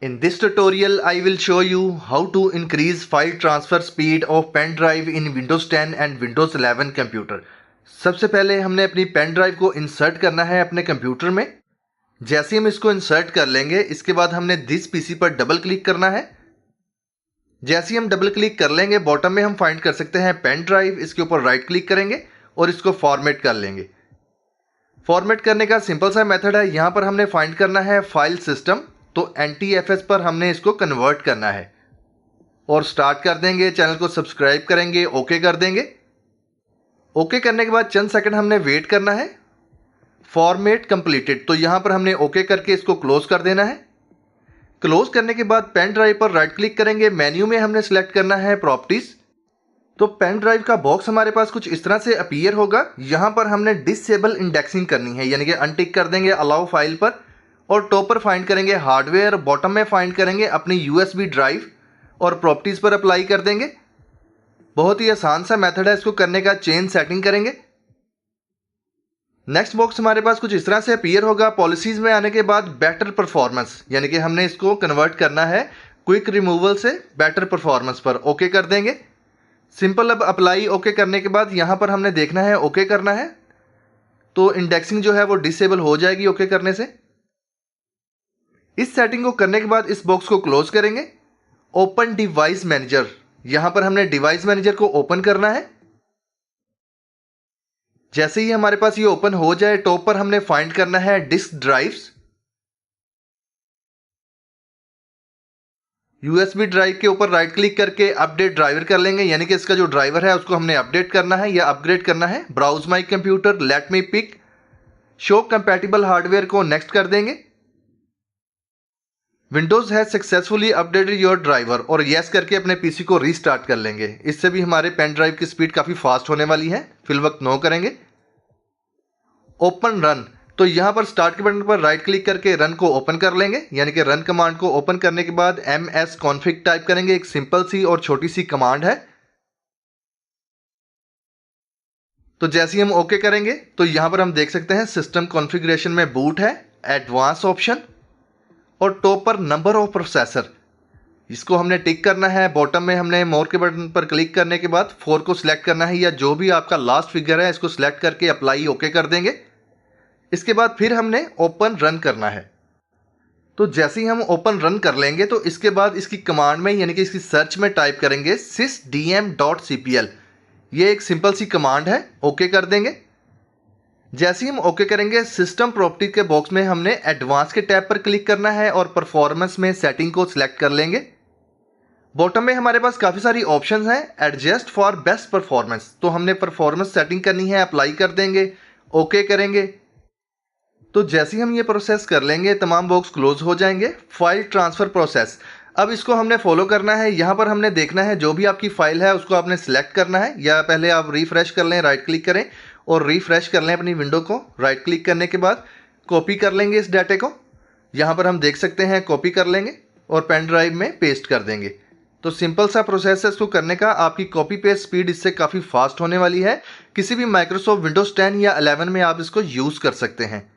In this tutorial, I will show you how to increase file transfer speed of pen drive in Windows 10 and Windows 11 computer. सबसे पहले हमने अपनी pen drive को insert करना है अपने कंप्यूटर में। जैसे हम इसको इंसर्ट कर लेंगे, इसके बाद हमने दिस पीसी पर डबल क्लिक करना है। जैसे ही हम डबल क्लिक कर लेंगे, बॉटम में हम फाइंड कर सकते हैं पेन ड्राइव। इसके ऊपर राइट क्लिक करेंगे और इसको फॉर्मेट कर लेंगे। फॉर्मेट करने का सिंपल सा मेथड है, यहाँ पर हमने फाइंड करना है फाइल सिस्टम, तो NTFS पर हमने इसको कन्वर्ट करना है और स्टार्ट कर देंगे। चैनल को सब्सक्राइब करेंगे, ओके कर देंगे। ओके करने के बाद चंद सेकंड हमने वेट करना है। फॉर्मेट कंप्लीटेड, तो यहाँ पर हमने ओके करके इसको क्लोज कर देना है। क्लोज करने के बाद पेन ड्राइव पर राइट क्लिक करेंगे। मेन्यू में हमने सेलेक्ट करना है प्रॉपर्टीज। तो पेन ड्राइव का बॉक्स हमारे पास कुछ इस तरह से अपीयर होगा। यहाँ पर हमने डिसेबल इंडेक्सिंग करनी है, यानी कि अनटिक कर देंगे अलाउ फाइल पर और टॉप पर फाइंड करेंगे हार्डवेयर, बॉटम में फाइंड करेंगे अपनी USB ड्राइव और प्रॉपर्टीज पर अप्लाई कर देंगे। बहुत ही आसान सा मेथड है इसको करने का। चेंज सेटिंग करेंगे। नेक्स्ट बॉक्स हमारे पास कुछ इस तरह से अपीयर होगा। पॉलिसीज में आने के बाद बेटर परफॉर्मेंस, यानी कि हमने इसको कन्वर्ट करना है क्विक रिमूवल से बेटर परफॉर्मेंस पर। ओके कर देंगे। सिंपल। अब अप्लाई ओके करने के बाद यहाँ पर हमने देखना है ओके करना है, तो इंडेक्सिंग जो है वो डिसेबल हो जाएगी ओके करने से। इस सेटिंग को करने के बाद इस बॉक्स को क्लोज करेंगे। ओपन डिवाइस मैनेजर, यहां पर हमने डिवाइस मैनेजर को ओपन करना है। जैसे ही हमारे पास ये ओपन हो जाए, टॉप पर हमने फाइंड करना है डिस्क ड्राइव्स। USB ड्राइव के ऊपर राइट क्लिक करके अपडेट ड्राइवर कर लेंगे, यानी कि इसका जो ड्राइवर है उसको हमने अपडेट करना है या अपग्रेड करना है। Browse my computer, let me pick, show compatible hardware को नेक्स्ट कर देंगे। Windows has successfully updated your driver और यस करके अपने पीसी को रीस्टार्ट कर लेंगे। इससे भी हमारे पेन ड्राइव की स्पीड काफ़ी फास्ट होने वाली है। फिल वक्त नो करेंगे। ओपन रन, तो यहाँ पर स्टार्ट के बटन पर राइट क्लिक करके रन को ओपन कर लेंगे, यानी कि रन कमांड को ओपन करने के बाद ms config टाइप करेंगे। एक सिंपल सी और छोटी सी कमांड है। तो जैसे ही हम ओके करेंगे तो यहाँ पर हम देख सकते हैं सिस्टम कॉन्फ़िगरेशन में बूट है, एडवांस ऑप्शन और टॉप पर नंबर ऑफ प्रोसेसर, इसको हमने टिक करना है। बॉटम में हमने मोर के बटन पर क्लिक करने के बाद 4 को सिलेक्ट करना है, या जो भी आपका लास्ट फिगर है इसको सिलेक्ट करके अप्लाई ओके कर देंगे। इसके बाद फिर हमने ओपन रन करना है। तो जैसे ही हम ओपन रन कर लेंगे तो इसके बाद इसकी कमांड में, यानी कि इसकी सर्च में टाइप करेंगे sysdm.cpl। ये एक सिंपल सी कमांड है। ओके कर देंगे। जैसे ही हम ओके करेंगे, सिस्टम प्रॉपर्टी के बॉक्स में हमने एडवांस के टैब पर क्लिक करना है और परफॉर्मेंस में सेटिंग को सिलेक्ट कर लेंगे। बॉटम में हमारे पास काफ़ी सारी ऑप्शंस हैं। एडजस्ट फॉर बेस्ट परफॉर्मेंस, तो हमने परफॉर्मेंस सेटिंग करनी है, अप्लाई कर देंगे, ओके करेंगे। तो जैसे ही हम ये प्रोसेस कर लेंगे, तमाम बॉक्स क्लोज हो जाएंगे। फाइल ट्रांसफ़र प्रोसेस, अब इसको हमने फॉलो करना है। यहाँ पर हमने देखना है जो भी आपकी फाइल है उसको आपने सिलेक्ट करना है, या पहले आप रिफ्रेश कर लें, राइट क्लिक करें और रिफ्रेश कर लें अपनी विंडो को। राइट क्लिक करने के बाद कॉपी कर लेंगे इस डाटे को। यहाँ पर हम देख सकते हैं कॉपी कर लेंगे और पेन ड्राइव में पेस्ट कर देंगे। तो सिंपल सा प्रोसेस है इसको करने का। आपकी कॉपी पेस्ट स्पीड इससे काफ़ी फास्ट होने वाली है। किसी भी माइक्रोसॉफ्ट विंडोज़ 10 या 11 में आप इसको यूज़ कर सकते हैं।